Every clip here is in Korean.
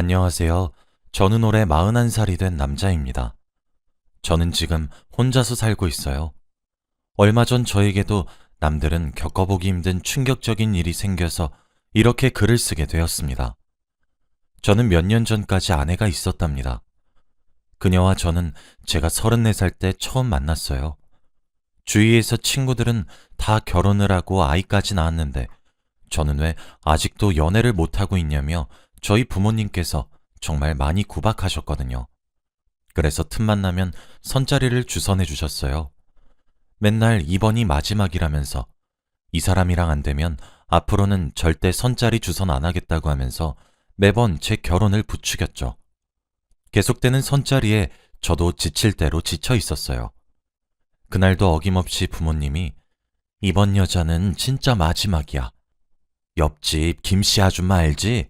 안녕하세요. 저는 올해 41살이 된 남자입니다. 저는 지금 혼자서 살고 있어요. 얼마 전 저에게도 남들은 겪어보기 힘든 충격적인 일이 생겨서 이렇게 글을 쓰게 되었습니다. 저는 몇 년 전까지 아내가 있었답니다. 그녀와 저는 제가 34살 때 처음 만났어요. 주위에서 친구들은 다 결혼을 하고 아이까지 낳았는데 저는 왜 아직도 연애를 못하고 있냐며 저희 부모님께서 정말 많이 구박하셨거든요. 그래서 틈만 나면 선자리를 주선해 주셨어요. 맨날 이번이 마지막이라면서 이 사람이랑 안 되면 앞으로는 절대 선자리 주선 안 하겠다고 하면서 매번 제 결혼을 부추겼죠. 계속되는 선자리에 저도 지칠 대로 지쳐 있었어요. 그날도 어김없이 부모님이 이번 여자는 진짜 마지막이야. 옆집 김씨 아줌마 알지?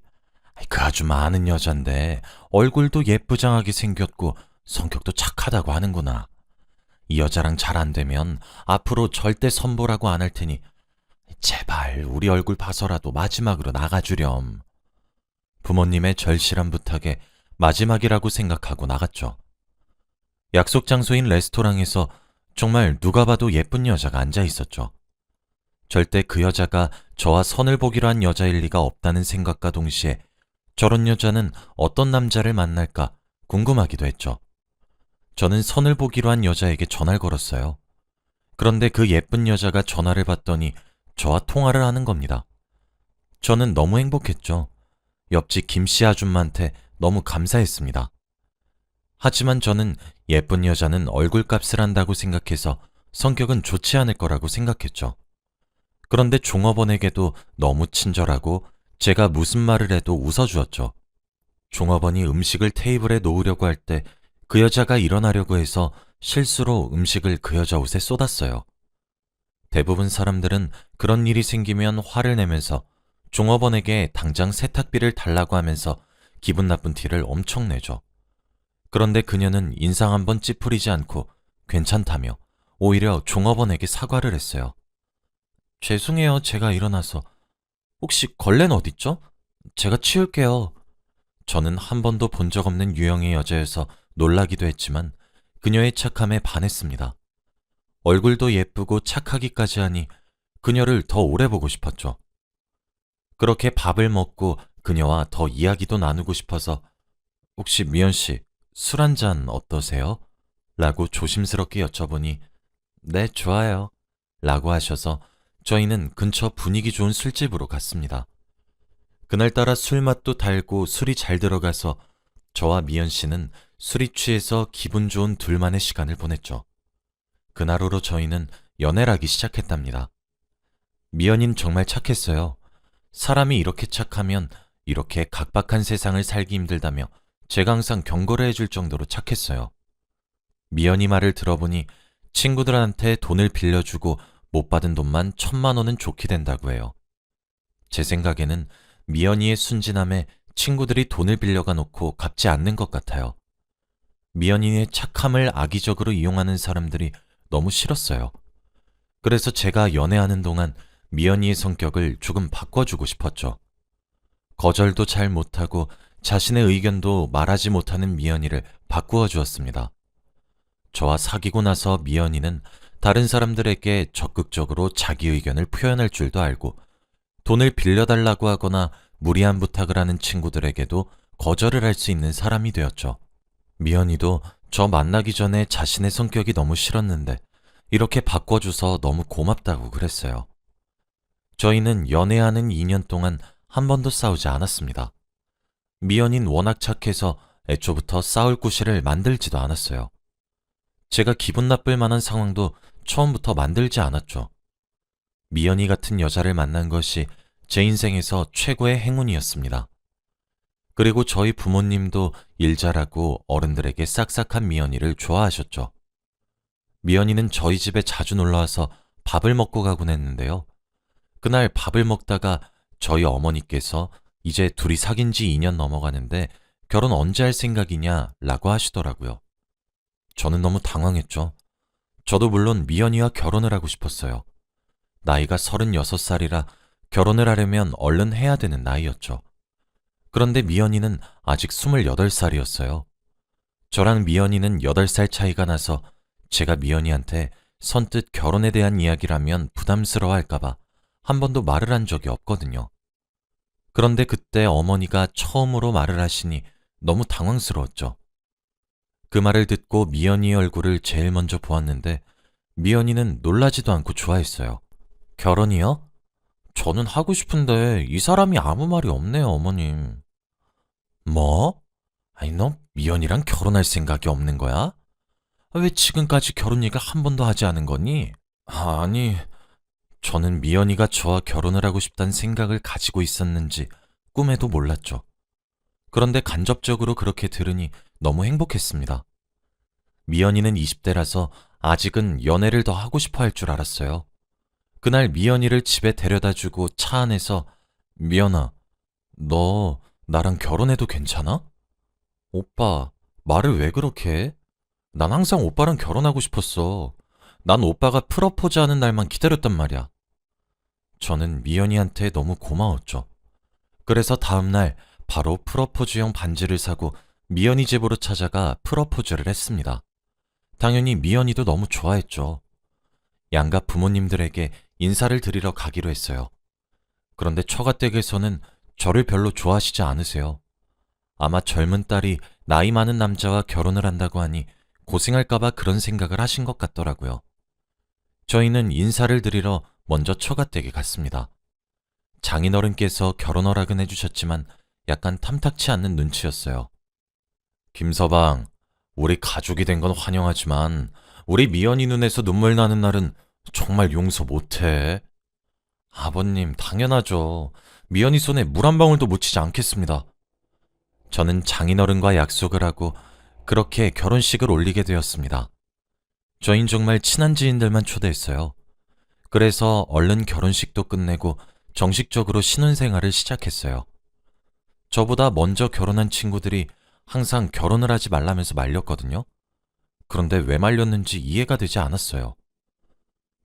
그 아줌마 아는 여잔데 얼굴도 예쁘장하게 생겼고 성격도 착하다고 하는구나. 이 여자랑 잘 안 되면 앞으로 절대 선보라고 안 할 테니 제발 우리 얼굴 봐서라도 마지막으로 나가주렴. 부모님의 절실한 부탁에 마지막이라고 생각하고 나갔죠. 약속 장소인 레스토랑에서 정말 누가 봐도 예쁜 여자가 앉아 있었죠. 절대 그 여자가 저와 선을 보기로 한 여자일 리가 없다는 생각과 동시에 저런 여자는 어떤 남자를 만날까 궁금하기도 했죠. 저는 선을 보기로 한 여자에게 전화를 걸었어요. 그런데 그 예쁜 여자가 전화를 받더니 저와 통화를 하는 겁니다. 저는 너무 행복했죠. 옆집 김씨 아줌마한테 너무 감사했습니다. 하지만 저는 예쁜 여자는 얼굴값을 한다고 생각해서 성격은 좋지 않을 거라고 생각했죠. 그런데 종업원에게도 너무 친절하고 제가 무슨 말을 해도 웃어주었죠. 종업원이 음식을 테이블에 놓으려고 할 때 그 여자가 일어나려고 해서 실수로 음식을 그 여자 옷에 쏟았어요. 대부분 사람들은 그런 일이 생기면 화를 내면서 종업원에게 당장 세탁비를 달라고 하면서 기분 나쁜 티를 엄청 내죠. 그런데 그녀는 인상 한번 찌푸리지 않고 괜찮다며 오히려 종업원에게 사과를 했어요. 죄송해요, 제가 일어나서. 혹시 걸레는 어딨죠? 제가 치울게요. 저는 한 번도 본 적 없는 유형의 여자여서 놀라기도 했지만 그녀의 착함에 반했습니다. 얼굴도 예쁘고 착하기까지 하니 그녀를 더 오래 보고 싶었죠. 그렇게 밥을 먹고 그녀와 더 이야기도 나누고 싶어서 혹시 미연 씨, 술 한 잔 어떠세요? 라고 조심스럽게 여쭤보니 네, 좋아요. 라고 하셔서 저희는 근처 분위기 좋은 술집으로 갔습니다. 그날따라 술맛도 달고 술이 잘 들어가서 저와 미연 씨는 술이 취해서 기분 좋은 둘만의 시간을 보냈죠. 그날후로 저희는 연애를 하기 시작했답니다. 미연인 정말 착했어요. 사람이 이렇게 착하면 이렇게 각박한 세상을 살기 힘들다며 제가 항상 경고를 해줄 정도로 착했어요. 미연이 말을 들어보니 친구들한테 돈을 빌려주고 못 받은 돈만 1,000만 원은 좋게 된다고 해요. 제 생각에는 미연이의 순진함에 친구들이 돈을 빌려가 놓고 갚지 않는 것 같아요. 미연이의 착함을 악의적으로 이용하는 사람들이 너무 싫었어요. 그래서 제가 연애하는 동안 미연이의 성격을 조금 바꿔주고 싶었죠. 거절도 잘 못하고 자신의 의견도 말하지 못하는 미연이를 바꾸어 주었습니다. 저와 사귀고 나서 미연이는 다른 사람들에게 적극적으로 자기 의견을 표현할 줄도 알고 돈을 빌려달라고 하거나 무리한 부탁을 하는 친구들에게도 거절을 할 수 있는 사람이 되었죠. 미연이도 저 만나기 전에 자신의 성격이 너무 싫었는데 이렇게 바꿔줘서 너무 고맙다고 그랬어요. 저희는 연애하는 2년 동안 한 번도 싸우지 않았습니다. 미연인 워낙 착해서 애초부터 싸울 구실을 만들지도 않았어요. 제가 기분 나쁠 만한 상황도 처음부터 만들지 않았죠. 미연이 같은 여자를 만난 것이 제 인생에서 최고의 행운이었습니다. 그리고 저희 부모님도 일 잘하고 어른들에게 싹싹한 미연이를 좋아하셨죠. 미연이는 저희 집에 자주 놀러와서 밥을 먹고 가곤 했는데요. 그날 밥을 먹다가 저희 어머니께서 이제 둘이 사귄 지 2년 넘어가는데 결혼 언제 할 생각이냐 라고 하시더라고요. 저는 너무 당황했죠. 저도 물론 미연이와 결혼을 하고 싶었어요. 나이가 36살이라 결혼을 하려면 얼른 해야 되는 나이였죠. 그런데 미연이는 아직 28살이었어요. 저랑 미연이는 8살 차이가 나서 제가 미연이한테 선뜻 결혼에 대한 이야기를 하면 부담스러워 할까봐 한 번도 말을 한 적이 없거든요. 그런데 그때 어머니가 처음으로 말을 하시니 너무 당황스러웠죠. 그 말을 듣고 미연이의 얼굴을 제일 먼저 보았는데 미연이는 놀라지도 않고 좋아했어요. 결혼이요? 저는 하고 싶은데 이 사람이 아무 말이 없네요, 어머님. 뭐? 아니, 너 미연이랑 결혼할 생각이 없는 거야? 왜 지금까지 결혼 얘기를 한 번도 하지 않은 거니? 아니, 저는 미연이가 저와 결혼을 하고 싶다는 생각을 가지고 있었는지 꿈에도 몰랐죠. 그런데 간접적으로 그렇게 들으니 너무 행복했습니다. 미연이는 20대라서 아직은 연애를 더 하고 싶어 할 줄 알았어요. 그날 미연이를 집에 데려다 주고 차 안에서 미연아, 너 나랑 결혼해도 괜찮아? 오빠, 말을 왜 그렇게 해? 난 항상 오빠랑 결혼하고 싶었어. 난 오빠가 프러포즈 하는 날만 기다렸단 말이야. 저는 미연이한테 너무 고마웠죠. 그래서 다음날 바로 프러포즈용 반지를 사고 미연이 집으로 찾아가 프러포즈를 했습니다. 당연히 미연이도 너무 좋아했죠. 양가 부모님들에게 인사를 드리러 가기로 했어요. 그런데 처가댁에서는 저를 별로 좋아하시지 않으세요. 아마 젊은 딸이 나이 많은 남자와 결혼을 한다고 하니 고생할까봐 그런 생각을 하신 것 같더라고요. 저희는 인사를 드리러 먼저 처가댁에 갔습니다. 장인어른께서 결혼 허락은 해주셨지만 약간 탐탁치 않는 눈치였어요. 김서방, 우리 가족이 된 건 환영하지만 우리 미연이 눈에서 눈물 나는 날은 정말 용서 못해. 아버님, 당연하죠. 미연이 손에 물 한 방울도 묻히지 않겠습니다. 저는 장인어른과 약속을 하고 그렇게 결혼식을 올리게 되었습니다. 저흰 정말 친한 지인들만 초대했어요. 그래서 얼른 결혼식도 끝내고 정식적으로 신혼생활을 시작했어요. 저보다 먼저 결혼한 친구들이 항상 결혼을 하지 말라면서 말렸거든요. 그런데 왜 말렸는지 이해가 되지 않았어요.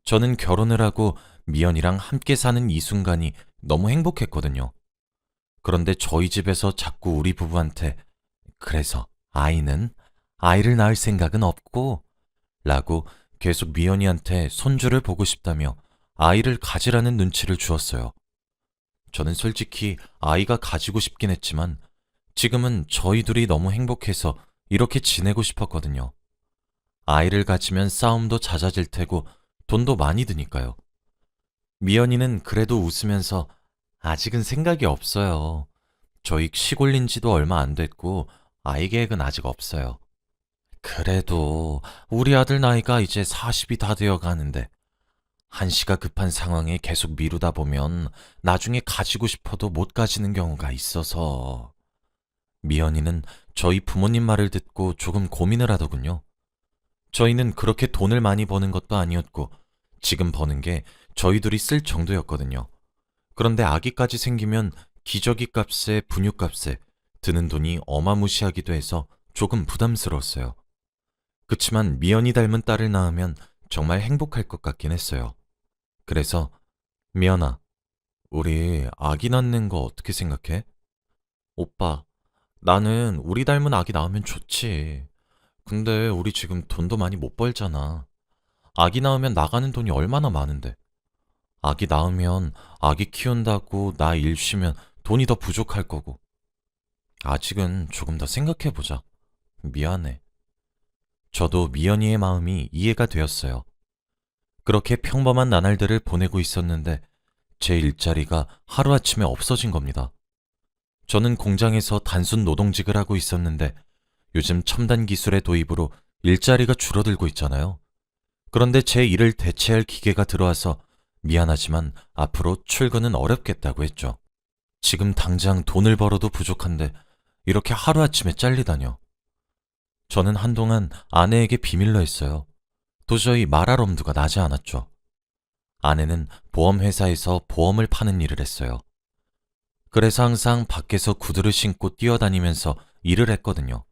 저는 결혼을 하고 미연이랑 함께 사는 이 순간이 너무 행복했거든요. 그런데 저희 집에서 자꾸 우리 부부한테 그래서 아이를 낳을 생각은 없고 라고 계속 미연이한테 손주를 보고 싶다며 아이를 가지라는 눈치를 주었어요. 저는 솔직히 아이가 가지고 싶긴 했지만 지금은 저희 둘이 너무 행복해서 이렇게 지내고 싶었거든요. 아이를 가지면 싸움도 잦아질 테고 돈도 많이 드니까요. 미연이는 그래도 웃으면서 아직은 생각이 없어요. 저희 시골린 지도 얼마 안 됐고 아이 계획은 아직 없어요. 그래도 우리 아들 나이가 이제 40이 다 되어 가는데 한시가 급한 상황에 계속 미루다 보면 나중에 가지고 싶어도 못 가지는 경우가 있어서. 미연이는 저희 부모님 말을 듣고 조금 고민을 하더군요. 저희는 그렇게 돈을 많이 버는 것도 아니었고 지금 버는 게 저희 둘이 쓸 정도였거든요. 그런데 아기까지 생기면 기저귀 값에 분유 값에 드는 돈이 어마무시하기도 해서 조금 부담스러웠어요. 그치만 미연이 닮은 딸을 낳으면 정말 행복할 것 같긴 했어요. 그래서 미연아, 우리 아기 낳는 거 어떻게 생각해? 오빠, 나는 우리 닮은 아기 낳으면 좋지. 근데 우리 지금 돈도 많이 못 벌잖아. 아기 낳으면 나가는 돈이 얼마나 많은데. 아기 낳으면 아기 키운다고 나 일 쉬면 돈이 더 부족할 거고. 아직은 조금 더 생각해보자. 미안해. 저도 미연이의 마음이 이해가 되었어요. 그렇게 평범한 나날들을 보내고 있었는데 제 일자리가 하루아침에 없어진 겁니다. 저는 공장에서 단순 노동직을 하고 있었는데 요즘 첨단 기술의 도입으로 일자리가 줄어들고 있잖아요. 그런데 제 일을 대체할 기계가 들어와서 미안하지만 앞으로 출근은 어렵겠다고 했죠. 지금 당장 돈을 벌어도 부족한데 이렇게 하루아침에 잘리다뇨. 저는 한동안 아내에게 비밀로 했어요. 도저히 말할 엄두가 나지 않았죠. 아내는 보험회사에서 보험을 파는 일을 했어요. 그래서 항상 밖에서 구두를 신고 뛰어다니면서 일을 했거든요.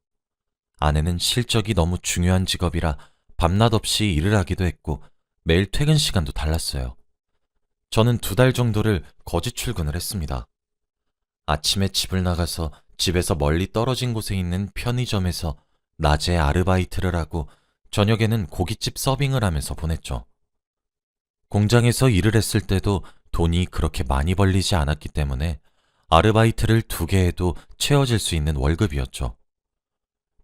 아내는 실적이 너무 중요한 직업이라 밤낮 없이 일을 하기도 했고 매일 퇴근 시간도 달랐어요. 저는 2달 정도를 거짓 출근을 했습니다. 아침에 집을 나가서 집에서 멀리 떨어진 곳에 있는 편의점에서 낮에 아르바이트를 하고 저녁에는 고깃집 서빙을 하면서 보냈죠. 공장에서 일을 했을 때도 돈이 그렇게 많이 벌리지 않았기 때문에 아르바이트를 2개 해도 채워질 수 있는 월급이었죠.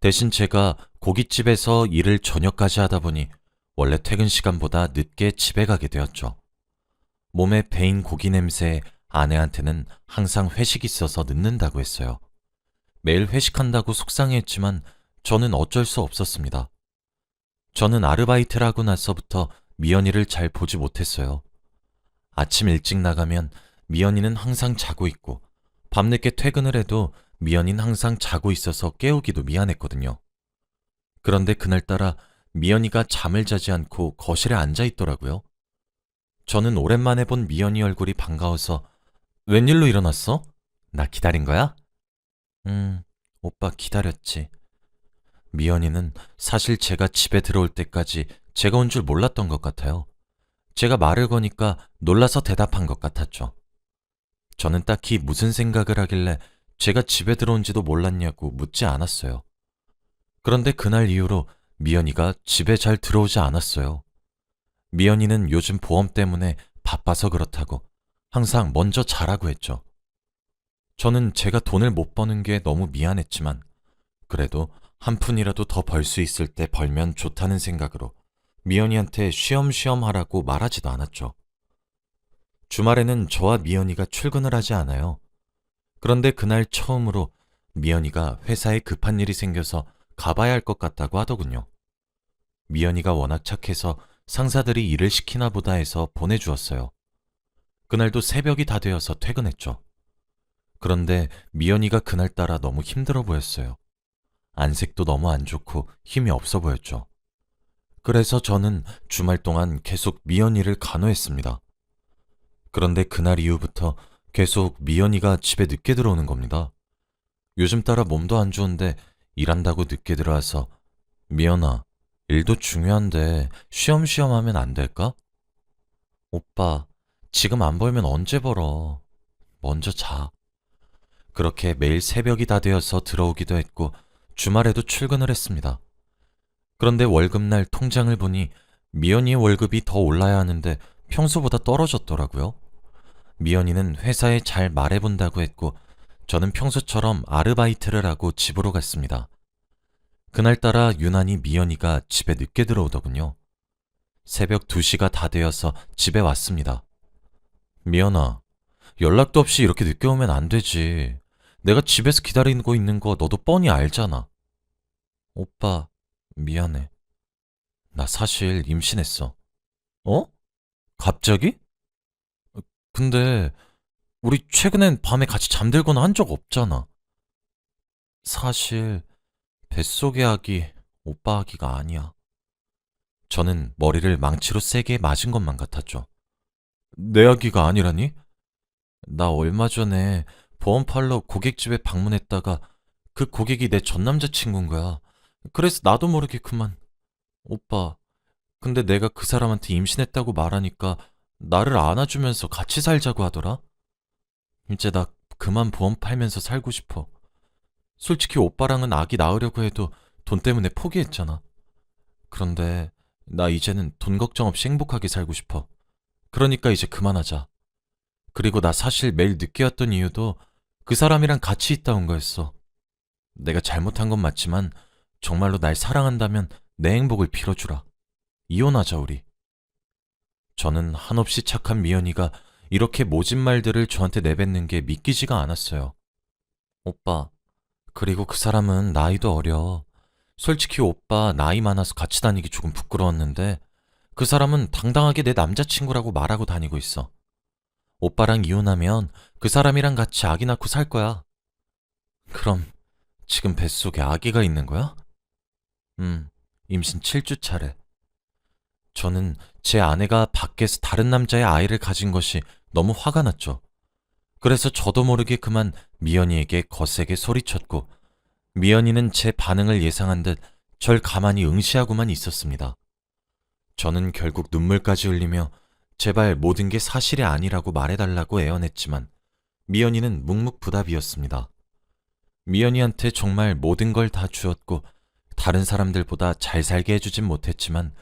대신 제가 고깃집에서 일을 저녁까지 하다 보니 원래 퇴근 시간보다 늦게 집에 가게 되었죠. 몸에 배인 고기 냄새에 아내한테는 항상 회식이 있어서 늦는다고 했어요. 매일 회식한다고 속상해했지만 저는 어쩔 수 없었습니다. 저는 아르바이트를 하고 나서부터 미연이를 잘 보지 못했어요. 아침 일찍 나가면 미연이는 항상 자고 있고 밤늦게 퇴근을 해도 미연이는 항상 자고 있어서 깨우기도 미안했거든요. 그런데 그날따라 미연이가 잠을 자지 않고 거실에 앉아 있더라고요. 저는 오랜만에 본 미연이 얼굴이 반가워서 웬일로 일어났어? 나 기다린 거야? 오빠 기다렸지. 미연이는 사실 제가 집에 들어올 때까지 제가 온 줄 몰랐던 것 같아요. 제가 말을 거니까 놀라서 대답한 것 같았죠. 저는 딱히 무슨 생각을 하길래 제가 집에 들어온지도 몰랐냐고 묻지 않았어요. 그런데 그날 이후로 미연이가 집에 잘 들어오지 않았어요. 미연이는 요즘 보험 때문에 바빠서 그렇다고 항상 먼저 자라고 했죠. 저는 제가 돈을 못 버는 게 너무 미안했지만 그래도 한 푼이라도 더 벌 수 있을 때 벌면 좋다는 생각으로 미연이한테 쉬엄쉬엄 하라고 말하지도 않았죠. 주말에는 저와 미연이가 출근을 하지 않아요. 그런데 그날 처음으로 미연이가 회사에 급한 일이 생겨서 가봐야 할 것 같다고 하더군요. 미연이가 워낙 착해서 상사들이 일을 시키나 보다 해서 보내주었어요. 그날도 새벽이 다 되어서 퇴근했죠. 그런데 미연이가 그날따라 너무 힘들어 보였어요. 안색도 너무 안 좋고 힘이 없어 보였죠. 그래서 저는 주말 동안 계속 미연이를 간호했습니다. 그런데 그날 이후부터 계속 미연이가 집에 늦게 들어오는 겁니다. 요즘 따라 몸도 안 좋은데 일한다고 늦게 들어와서 미연아, 일도 중요한데 쉬엄쉬엄 하면 안 될까? 오빠, 지금 안 벌면 언제 벌어? 먼저 자. 그렇게 매일 새벽이 다 되어서 들어오기도 했고 주말에도 출근을 했습니다. 그런데 월급날 통장을 보니 미연이의 월급이 더 올라야 하는데 평소보다 떨어졌더라고요. 미연이는 회사에 잘 말해본다고 했고 저는 평소처럼 아르바이트를 하고 집으로 갔습니다. 그날따라 유난히 미연이가 집에 늦게 들어오더군요. 새벽 2시가 다 되어서 집에 왔습니다. 미연아, 연락도 없이 이렇게 늦게 오면 안 되지. 내가 집에서 기다리고 있는 거 너도 뻔히 알잖아. 오빠, 미안해. 나 사실 임신했어. 어? 갑자기? 근데 우리 최근엔 밤에 같이 잠들거나 한 적 없잖아. 사실 뱃속의 아기 오빠 아기가 아니야. 저는 머리를 망치로 세게 맞은 것만 같았죠. 내 아기가 아니라니? 나 얼마 전에 보험 팔러 고깃집에 방문했다가 그 고객이 내 전 남자친구인 거야. 그래서 나도 모르게 그만. 오빠, 근데 내가 그 사람한테 임신했다고 말하니까 나를 안아주면서 같이 살자고 하더라? 이제 나 그만 보험 팔면서 살고 싶어. 솔직히 오빠랑은 아기 낳으려고 해도 돈 때문에 포기했잖아. 그런데 나 이제는 돈 걱정 없이 행복하게 살고 싶어. 그러니까 이제 그만하자. 그리고 나 사실 매일 늦게 왔던 이유도 그 사람이랑 같이 있다 온 거였어. 내가 잘못한 건 맞지만 정말로 날 사랑한다면 내 행복을 빌어주라. 이혼하자 우리. 저는 한없이 착한 미연이가 이렇게 모진 말들을 저한테 내뱉는 게 믿기지가 않았어요. 오빠, 그리고 그 사람은 나이도 어려. 솔직히 오빠 나이 많아서 같이 다니기 조금 부끄러웠는데 그 사람은 당당하게 내 남자친구라고 말하고 다니고 있어. 오빠랑 이혼하면 그 사람이랑 같이 아기 낳고 살 거야. 그럼 지금 뱃속에 아기가 있는 거야? 임신 7주 차래. 저는 제 아내가 밖에서 다른 남자의 아이를 가진 것이 너무 화가 났죠. 그래서 저도 모르게 그만 미연이에게 거세게 소리쳤고 미연이는 제 반응을 예상한 듯 절 가만히 응시하고만 있었습니다. 저는 결국 눈물까지 흘리며 제발 모든 게 사실이 아니라고 말해달라고 애원했지만 미연이는 묵묵부답이었습니다. 미연이한테 정말 모든 걸 다 주었고 다른 사람들보다 잘 살게 해주진 못했지만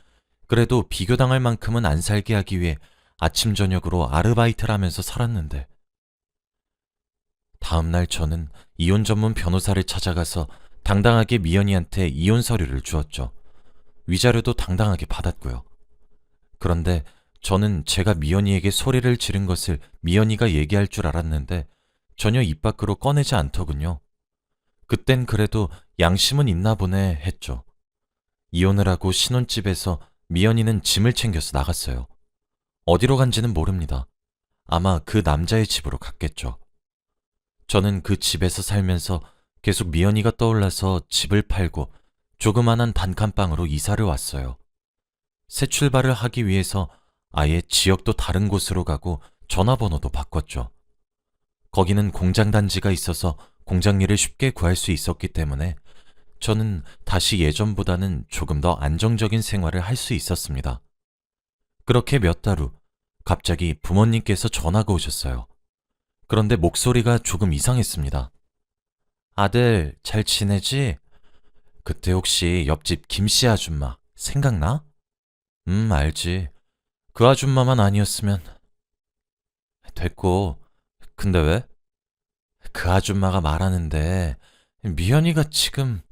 그래도 비교당할 만큼은 안 살게 하기 위해 아침 저녁으로 아르바이트를 하면서 살았는데 다음날 저는 이혼 전문 변호사를 찾아가서 당당하게 미연이한테 이혼 서류를 주었죠. 위자료도 당당하게 받았고요. 그런데 저는 제가 미연이에게 소리를 지른 것을 미연이가 얘기할 줄 알았는데 전혀 입 밖으로 꺼내지 않더군요. 그땐 그래도 양심은 있나 보네 했죠. 이혼을 하고 신혼집에서 미연이는 짐을 챙겨서 나갔어요. 어디로 간지는 모릅니다. 아마 그 남자의 집으로 갔겠죠. 저는 그 집에서 살면서 계속 미연이가 떠올라서 집을 팔고 조그만한 단칸방으로 이사를 왔어요. 새 출발을 하기 위해서 아예 지역도 다른 곳으로 가고 전화번호도 바꿨죠. 거기는 공장 단지가 있어서 공장 일을 쉽게 구할 수 있었기 때문에 저는 다시 예전보다는 조금 더 안정적인 생활을 할 수 있었습니다. 그렇게 몇 달 후 갑자기 부모님께서 전화가 오셨어요. 그런데 목소리가 조금 이상했습니다. 아들, 잘 지내지? 그때 혹시 옆집 김씨 아줌마 생각나? 알지. 그 아줌마만 아니었으면. 됐고, 근데 왜? 그 아줌마가 말하는데 미연이가 지금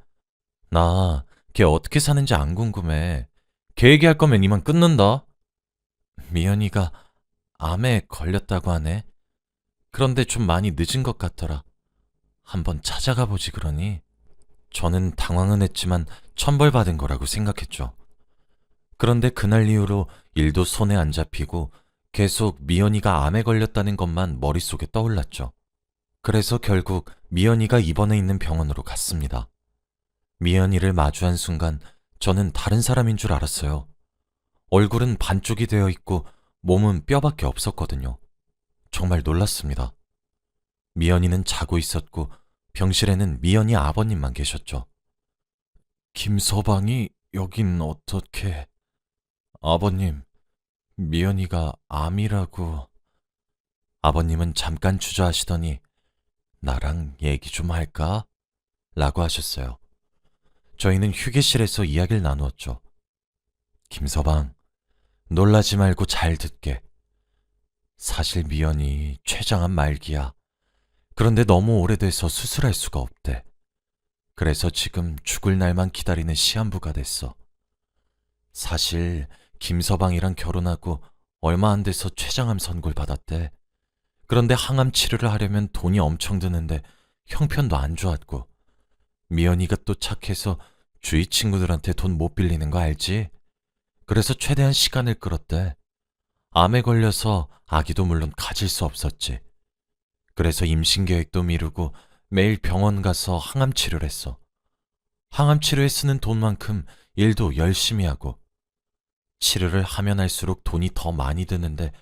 나 걔 어떻게 사는지 안 궁금해. 걔 얘기할 거면 이만 끊는다. 미연이가 암에 걸렸다고 하네. 그런데 좀 많이 늦은 것 같더라. 한번 찾아가 보지 그러니? 저는 당황은 했지만 천벌받은 거라고 생각했죠. 그런데 그날 이후로 일도 손에 안 잡히고 계속 미연이가 암에 걸렸다는 것만 머릿속에 떠올랐죠. 그래서 결국 미연이가 입원해 있는 병원으로 갔습니다. 미연이를 마주한 순간 저는 다른 사람인 줄 알았어요. 얼굴은 반쪽이 되어 있고 몸은 뼈밖에 없었거든요. 정말 놀랐습니다. 미연이는 자고 있었고 병실에는 미연이 아버님만 계셨죠. 김서방이 여긴 어떻게... 아버님, 미연이가 암이라고... 아버님은 잠깐 주저하시더니 나랑 얘기 좀 할까? 라고 하셨어요. 저희는 휴게실에서 이야기를 나누었죠. 김서방, 놀라지 말고 잘 듣게. 사실 미연이 췌장암 말기야. 그런데 너무 오래돼서 수술할 수가 없대. 그래서 지금 죽을 날만 기다리는 시한부가 됐어. 사실 김서방이랑 결혼하고 얼마 안 돼서 췌장암 선고를 받았대. 그런데 항암 치료를 하려면 돈이 엄청 드는데 형편도 안 좋았고 미연이가 또 착해서 주위 친구들한테 돈 못 빌리는 거 알지? 그래서 최대한 시간을 끌었대. 암에 걸려서 아기도 물론 가질 수 없었지. 그래서 임신 계획도 미루고 매일 병원 가서 항암 치료를 했어. 항암 치료에 쓰는 돈만큼 일도 열심히 하고 치료를 하면 할수록 돈이 더 많이 드는데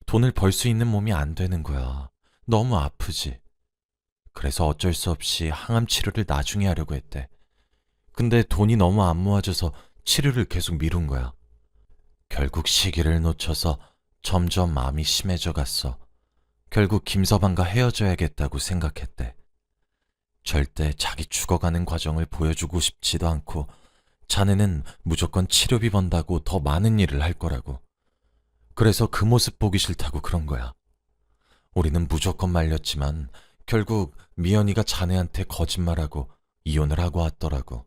돈을 벌 수 있는 몸이 안 되는 거야. 너무 아프지. 그래서 어쩔 수 없이 항암 치료를 나중에 하려고 했대. 근데 돈이 너무 안 모아져서 치료를 계속 미룬 거야. 결국 시기를 놓쳐서 점점 암이 심해져 갔어. 결국 김서방과 헤어져야겠다고 생각했대. 절대 자기 죽어가는 과정을 보여주고 싶지도 않고 자네는 무조건 치료비 번다고 더 많은 일을 할 거라고. 그래서 그 모습 보기 싫다고 그런 거야. 우리는 무조건 말렸지만 결국 미연이가 자네한테 거짓말하고 이혼을 하고 왔더라고.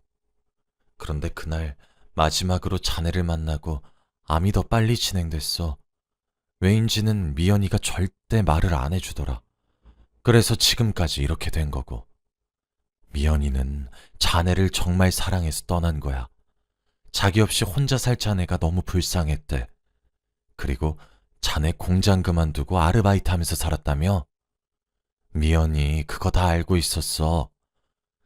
그런데 그날 마지막으로 자네를 만나고 암이 더 빨리 진행됐어. 왜인지는 미연이가 절대 말을 안 해주더라. 그래서 지금까지 이렇게 된 거고. 미연이는 자네를 정말 사랑해서 떠난 거야. 자기 없이 혼자 살 자네가 너무 불쌍했대. 그리고 자네 공장 그만두고 아르바이트 하면서 살았다며? 미연이 그거 다 알고 있었어.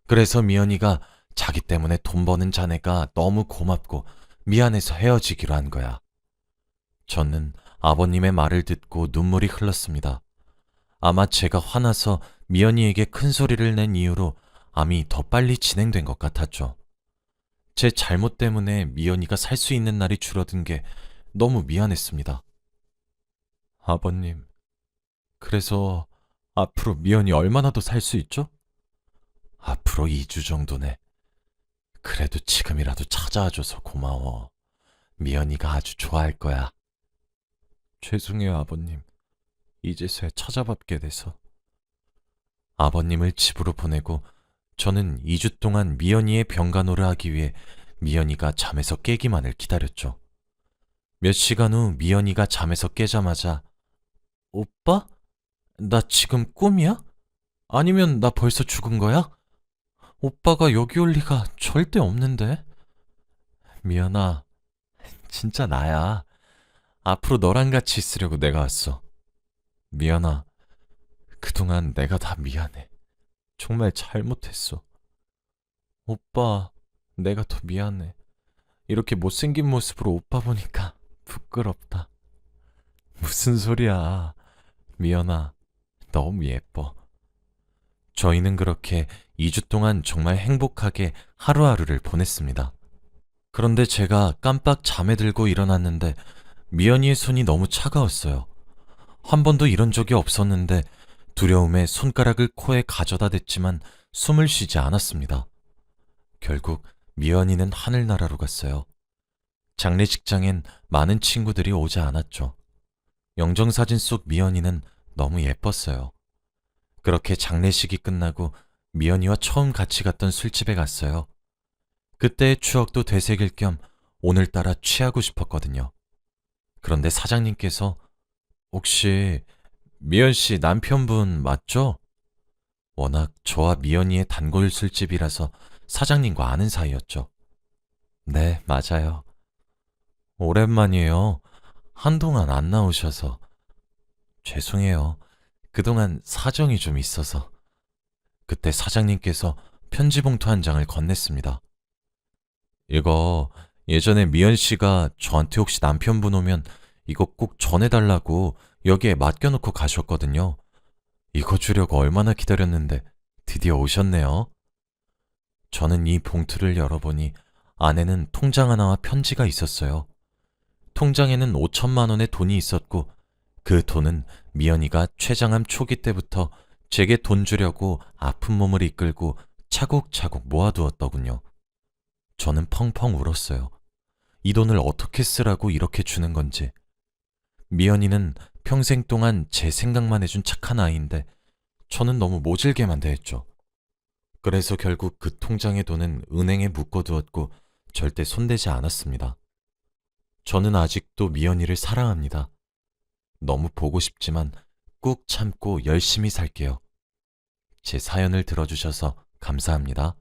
그래서 미연이가 자기 때문에 돈 버는 자네가 너무 고맙고 미안해서 헤어지기로 한 거야. 저는 아버님의 말을 듣고 눈물이 흘렀습니다. 아마 제가 화나서 미연이에게 큰 소리를 낸 이유로 암이 더 빨리 진행된 것 같았죠. 제 잘못 때문에 미연이가 살 수 있는 날이 줄어든 게 너무 미안했습니다. 아버님, 그래서 앞으로 미연이 얼마나 더 살 수 있죠? 앞으로 2주 정도네. 그래도 지금이라도 찾아와줘서 고마워. 미연이가 아주 좋아할 거야. 죄송해요, 아버님. 이제서야 찾아뵙게 돼서. 아버님을 집으로 보내고 저는 2주 동안 미연이의 병간호를 하기 위해 미연이가 잠에서 깨기만을 기다렸죠. 몇 시간 후 미연이가 잠에서 깨자마자 오빠? 나 지금 꿈이야? 아니면 나 벌써 죽은 거야? 오빠가 여기 올 리가 절대 없는데. 미연아, 진짜 나야. 앞으로 너랑 같이 있으려고 내가 왔어. 미연아, 그동안 내가 다 미안해. 정말 잘못했어. 오빠, 내가 더 미안해. 이렇게 못생긴 모습으로 오빠 보니까 부끄럽다. 무슨 소리야. 미연아, 너무 예뻐. 저희는 그렇게 2주 동안 정말 행복하게 하루하루를 보냈습니다. 그런데 제가 깜빡 잠에 들고 일어났는데 미연이의 손이 너무 차가웠어요. 한 번도 이런 적이 없었는데 두려움에 손가락을 코에 가져다 댔지만 숨을 쉬지 않았습니다. 결국 미연이는 하늘나라로 갔어요. 장례식장엔 많은 친구들이 오지 않았죠. 영정사진 속 미연이는 너무 예뻤어요. 그렇게 장례식이 끝나고 미연이와 처음 같이 갔던 술집에 갔어요. 그때의 추억도 되새길 겸 오늘따라 취하고 싶었거든요. 그런데 사장님께서 혹시 미연 씨 남편분 맞죠? 워낙 저와 미연이의 단골 술집이라서 사장님과 아는 사이였죠. 네, 맞아요. 오랜만이에요. 한동안 안 나오셔서. 죄송해요. 그동안 사정이 좀 있어서. 그때 사장님께서 편지 봉투 한 장을 건넸습니다. 이거 예전에 미연 씨가 저한테 혹시 남편분 오면 이거 꼭 전해달라고 여기에 맡겨놓고 가셨거든요. 이거 주려고 얼마나 기다렸는데 드디어 오셨네요. 저는 이 봉투를 열어보니 안에는 통장 하나와 편지가 있었어요. 통장에는 5천만 원의 돈이 있었고 그 돈은 미연이가 췌장암 초기 때부터 제게 돈 주려고 아픈 몸을 이끌고 차곡차곡 모아두었더군요. 저는 펑펑 울었어요. 이 돈을 어떻게 쓰라고 이렇게 주는 건지. 미연이는 평생 동안 제 생각만 해준 착한 아이인데 저는 너무 모질게만 대했죠. 그래서 결국 그 통장의 돈은 은행에 묶어두었고 절대 손대지 않았습니다. 저는 아직도 미연이를 사랑합니다. 너무 보고 싶지만 꾹 참고 열심히 살게요. 제 사연을 들어주셔서 감사합니다.